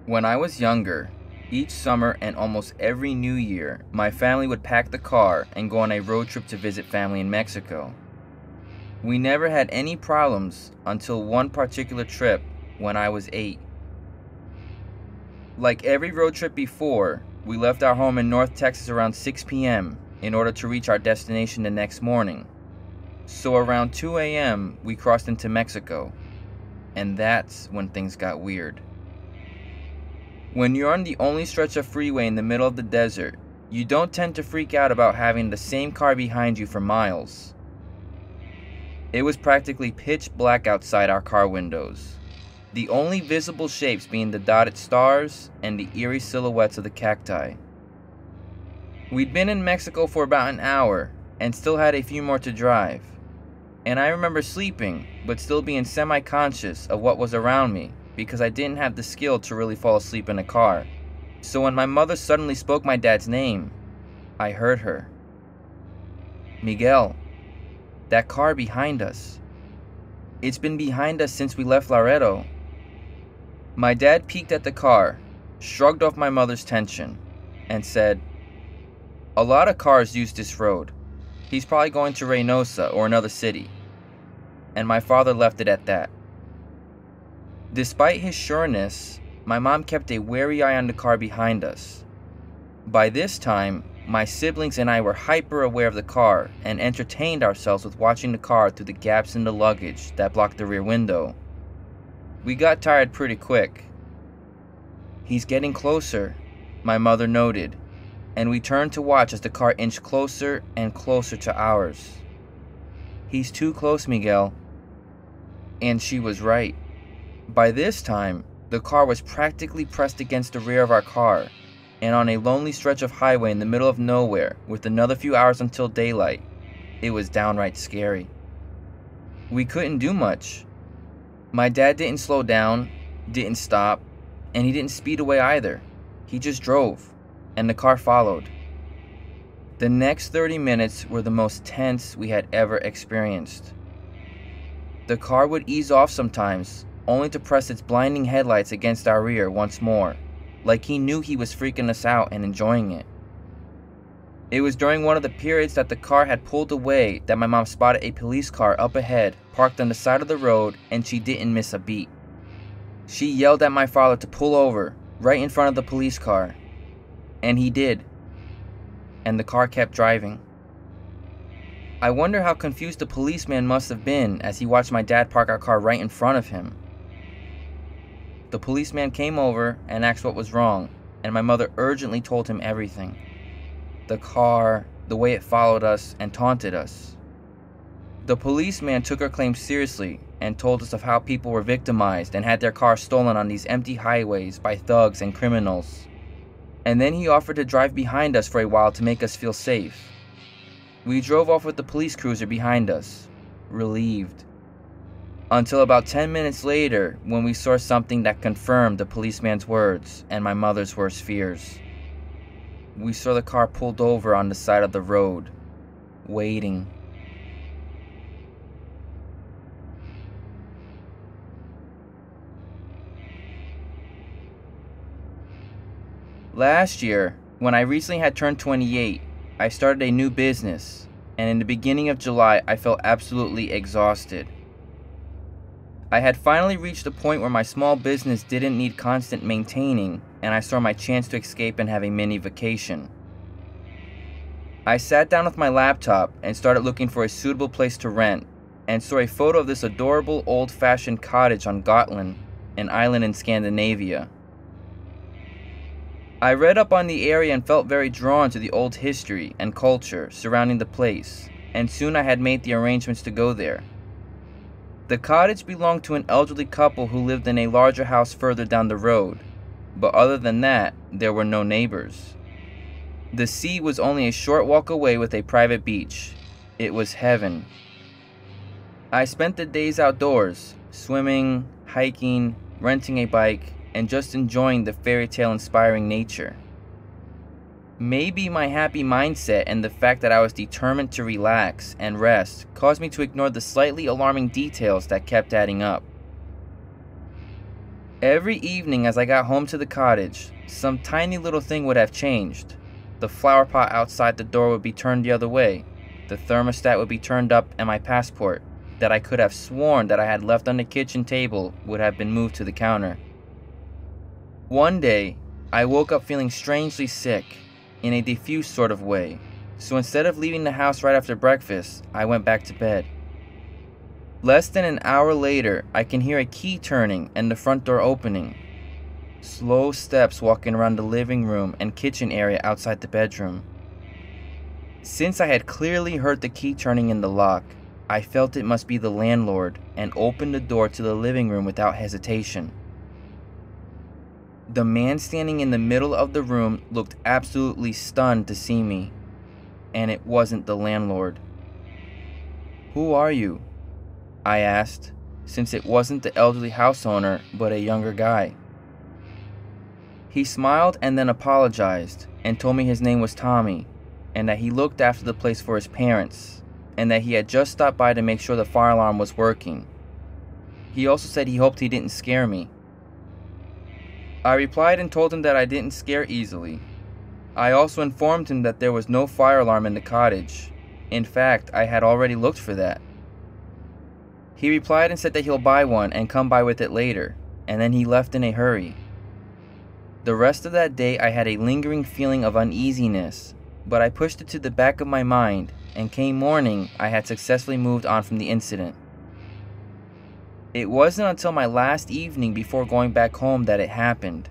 When I was younger, each summer and almost every New Year, my family would pack the car and go on a road trip to visit family in Mexico. We never had any problems until one particular trip when I was 8. Like every road trip before, we left our home in North Texas around 6 p.m. in order to reach our destination the next morning. So around 2 a.m., we crossed into Mexico, and that's when things got weird. When you're on the only stretch of freeway in the middle of the desert, you don't tend to freak out about having the same car behind you for miles. It was practically pitch black outside our car windows, the only visible shapes being the dotted stars and the eerie silhouettes of the cacti. We'd been in Mexico for about an hour and still had a few more to drive, and I remember sleeping but still being semi-conscious of what was around me because I didn't have the skill to really fall asleep in a car. So when my mother suddenly spoke my dad's name, I heard her. "Miguel, that car behind us. It's been behind us since we left Laredo." My dad peeked at the car, shrugged off my mother's tension, and said, "A lot of cars use this road. He's probably going to Reynosa or another city." And my father left it at that. Despite his sureness, my mom kept a wary eye on the car behind us. By this time, my siblings and I were hyper aware of the car and entertained ourselves with watching the car through the gaps in the luggage that blocked the rear window. We got tired pretty quick. "He's getting closer," my mother noted, and we turned to watch as the car inched closer and closer to ours. "He's too close, Miguel." And she was right. By this time, the car was practically pressed against the rear of our car, and on a lonely stretch of highway in the middle of nowhere with another few hours until daylight, it was downright scary. We couldn't do much. My dad didn't slow down, didn't stop, and he didn't speed away either. He just drove, and the car followed. The next 30 minutes were the most tense we had ever experienced. The car would ease off sometimes, only to press its blinding headlights against our rear once more, like he knew he was freaking us out and enjoying it. It was during one of the periods that the car had pulled away that my mom spotted a police car up ahead, parked on the side of the road, and she didn't miss a beat. She yelled at my father to pull over, right in front of the police car. And he did. And the car kept driving. I wonder how confused the policeman must have been as he watched my dad park our car right in front of him. The policeman came over and asked what was wrong, and my mother urgently told him everything. The car, the way it followed us and taunted us. The policeman took her claims seriously and told us of how people were victimized and had their cars stolen on these empty highways by thugs and criminals. And then he offered to drive behind us for a while to make us feel safe. We drove off with the police cruiser behind us, relieved. Until about 10 minutes later, when we saw something that confirmed the policeman's words and my mother's worst fears. We saw the car pulled over on the side of the road, waiting. Last year, when I recently had turned 28, I started a new business, and in the beginning of July, I felt absolutely exhausted. I had finally reached the point where my small business didn't need constant maintaining, and I saw my chance to escape and have a mini vacation. I sat down with my laptop and started looking for a suitable place to rent, and saw a photo of this adorable old-fashioned cottage on Gotland, an island in Scandinavia. I read up on the area and felt very drawn to the old history and culture surrounding the place, and soon I had made the arrangements to go there. The cottage belonged to an elderly couple who lived in a larger house further down the road, but other than that, there were no neighbors. The sea was only a short walk away with a private beach. It was heaven. I spent the days outdoors, swimming, hiking, renting a bike, and just enjoying the fairy tale inspiring nature. Maybe my happy mindset and the fact that I was determined to relax and rest caused me to ignore the slightly alarming details that kept adding up. Every evening as I got home to the cottage, some tiny little thing would have changed. The flower pot outside the door would be turned the other way. The thermostat would be turned up, and my passport, that I could have sworn that I had left on the kitchen table, would have been moved to the counter. One day, I woke up feeling strangely sick, in a diffuse sort of way, so instead of leaving the house right after breakfast, I went back to bed. Less than an hour later, I can hear a key turning and the front door opening. Slow steps walking around the living room and kitchen area outside the bedroom. Since I had clearly heard the key turning in the lock, I felt it must be the landlord and opened the door to the living room without hesitation. The man standing in the middle of the room looked absolutely stunned to see me, and it wasn't the landlord. "Who are you?" I asked, since it wasn't the elderly house owner, but a younger guy. He smiled and then apologized and told me his name was Tommy and that he looked after the place for his parents and that he had just stopped by to make sure the fire alarm was working. He also said he hoped he didn't scare me. I replied and told him that I didn't scare easily. I also informed him that there was no fire alarm in the cottage. In fact, I had already looked for that. He replied and said that he'll buy one and come by with it later, and then he left in a hurry. The rest of that day I had a lingering feeling of uneasiness, but I pushed it to the back of my mind, and came morning I had successfully moved on from the incident. It wasn't until my last evening before going back home that it happened.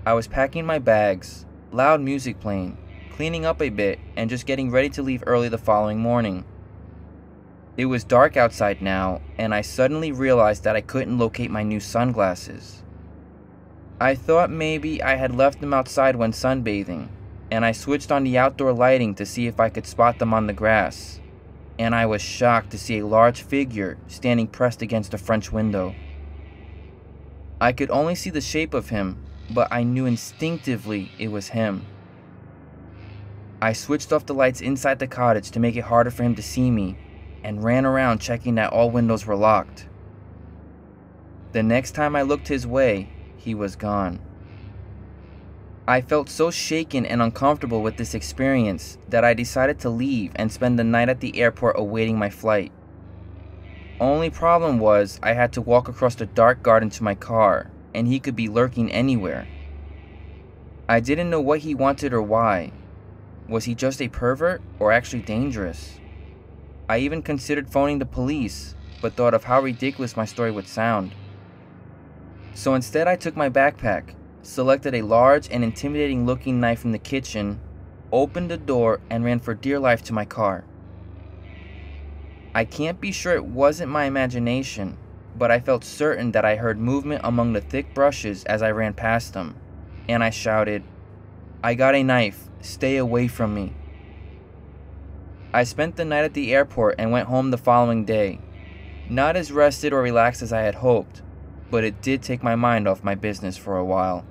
I was packing my bags, loud music playing, cleaning up a bit, and just getting ready to leave early the following morning. It was dark outside now, and I suddenly realized that I couldn't locate my new sunglasses. I thought maybe I had left them outside when sunbathing, and I switched on the outdoor lighting to see if I could spot them on the grass, and I was shocked to see a large figure standing pressed against a French window. I could only see the shape of him, but I knew instinctively it was him. I switched off the lights inside the cottage to make it harder for him to see me, and ran around checking that all windows were locked. The next time I looked his way, he was gone. I felt so shaken and uncomfortable with this experience that I decided to leave and spend the night at the airport awaiting my flight. Only problem was I had to walk across the dark garden to my car, and he could be lurking anywhere. I didn't know what he wanted or why. Was he just a pervert or actually dangerous? I even considered phoning the police, but thought of how ridiculous my story would sound. So instead I took my backpack, selected a large and intimidating looking knife from the kitchen, opened the door, and ran for dear life to my car. I can't be sure it wasn't my imagination, but I felt certain that I heard movement among the thick brushes as I ran past them, and I shouted, "I got a knife, stay away from me." I spent the night at the airport and went home the following day, not as rested or relaxed as I had hoped, but it did take my mind off my business for a while.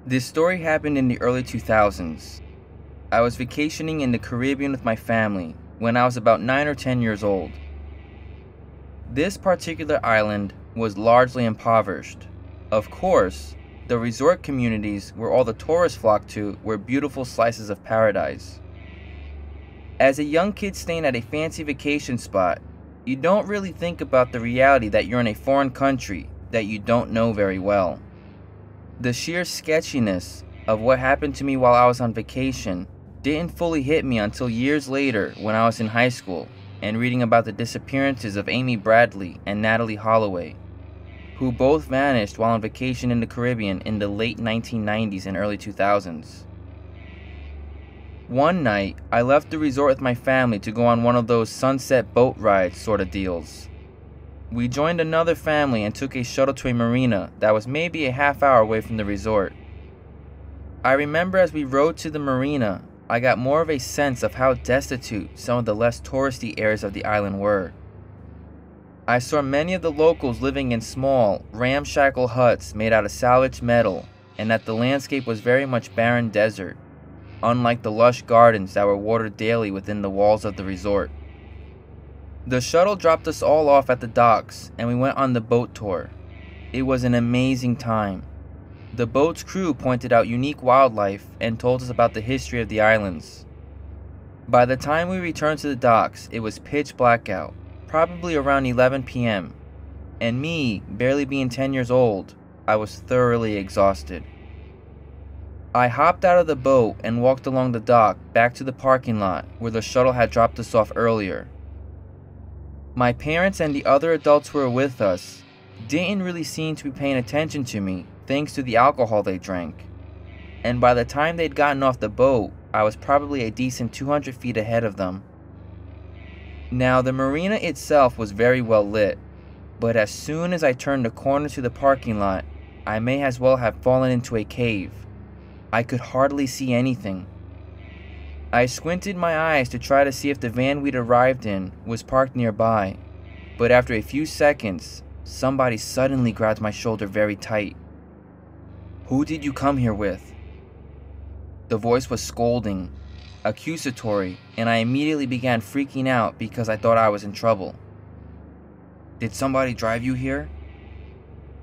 This story happened in the early 2000s. I was vacationing in the Caribbean with my family when I was about 9 or 10 years old. This particular island was largely impoverished. Of course, the resort communities where all the tourists flocked to were beautiful slices of paradise. As a young kid staying at a fancy vacation spot, you don't really think about the reality that you're in a foreign country that you don't know very well. The sheer sketchiness of what happened to me while I was on vacation didn't fully hit me until years later when I was in high school and reading about the disappearances of Amy Bradley and Natalie Holloway, who both vanished while on vacation in the Caribbean in the late 1990s and early 2000s. One night, I left the resort with my family to go on one of those sunset boat rides sort of deals. We joined another family and took a shuttle to a marina that was maybe a half hour away from the resort. I remember as we rode to the marina, I got more of a sense of how destitute some of the less touristy areas of the island were. I saw many of the locals living in small, ramshackle huts made out of salvaged metal, and that the landscape was very much barren desert. unlike the lush gardens that were watered daily within the walls of the resort. The shuttle dropped us all off at the docks, and we went on the boat tour. It was an amazing time. The boat's crew pointed out unique wildlife and told us about the history of the islands. By the time we returned to the docks, it was pitch black out, probably around 11 p.m., and me, barely being 10 years old, I was thoroughly exhausted. I hopped out of the boat and walked along the dock back to the parking lot where the shuttle had dropped us off earlier. My parents and the other adults who were with us didn't really seem to be paying attention to me thanks to the alcohol they drank, and by the time they'd gotten off the boat, I was probably a decent 200 feet ahead of them. Now, the marina itself was very well lit, but as soon as I turned the corner to the parking lot, I may as well have fallen into a cave. I could hardly see anything. I squinted my eyes to try to see if the van we'd arrived in was parked nearby, but after a few seconds, somebody suddenly grabbed my shoulder very tight. "Who did you come here with?" The voice was scolding, accusatory, and I immediately began freaking out because I thought I was in trouble. "Did somebody drive you here?"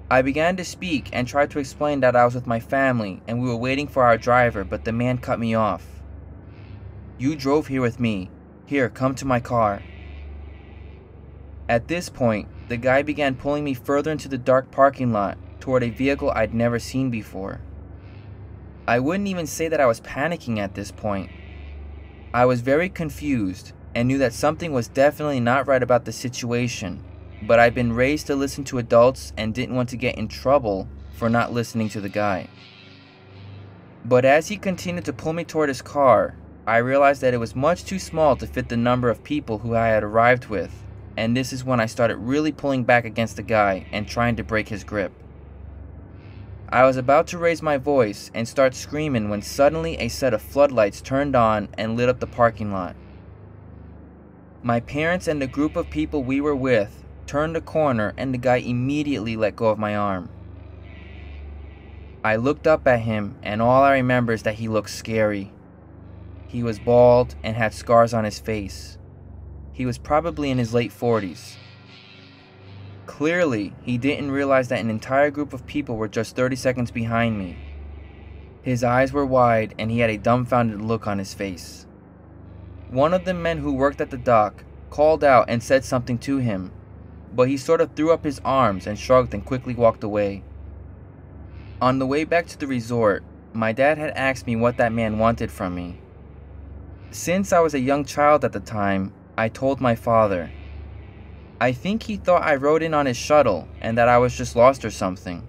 I began to speak and tried to explain that I was with my family and we were waiting for our driver, but the man cut me off. "You drove here with me. Here, come to my car." At this point, the guy began pulling me further into the dark parking lot toward a vehicle I'd never seen before. I wouldn't even say that I was panicking at this point. I was very confused and knew that something was definitely not right about the situation, but I'd been raised to listen to adults and didn't want to get in trouble for not listening to the guy. But as he continued to pull me toward his car, I realized that it was much too small to fit the number of people who I had arrived with, and this is when I started really pulling back against the guy and trying to break his grip. I was about to raise my voice and start screaming when suddenly a set of floodlights turned on and lit up the parking lot. My parents and the group of people we were with turned a corner and the guy immediately let go of my arm. I looked up at him and all I remember is that he looked scary. He was bald and had scars on his face. He was probably in his late 40s. Clearly, he didn't realize that an entire group of people were just 30 seconds behind me. His eyes were wide and he had a dumbfounded look on his face. One of the men who worked at the dock called out and said something to him, but he sort of threw up his arms and shrugged and quickly walked away. On the way back to the resort, my dad had asked me what that man wanted from me. Since I was a young child at the time, I told my father. I think he thought I rode in on his shuttle and that I was just lost or something.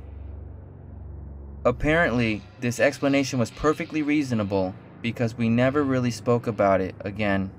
Apparently, this explanation was perfectly reasonable because we never really spoke about it again.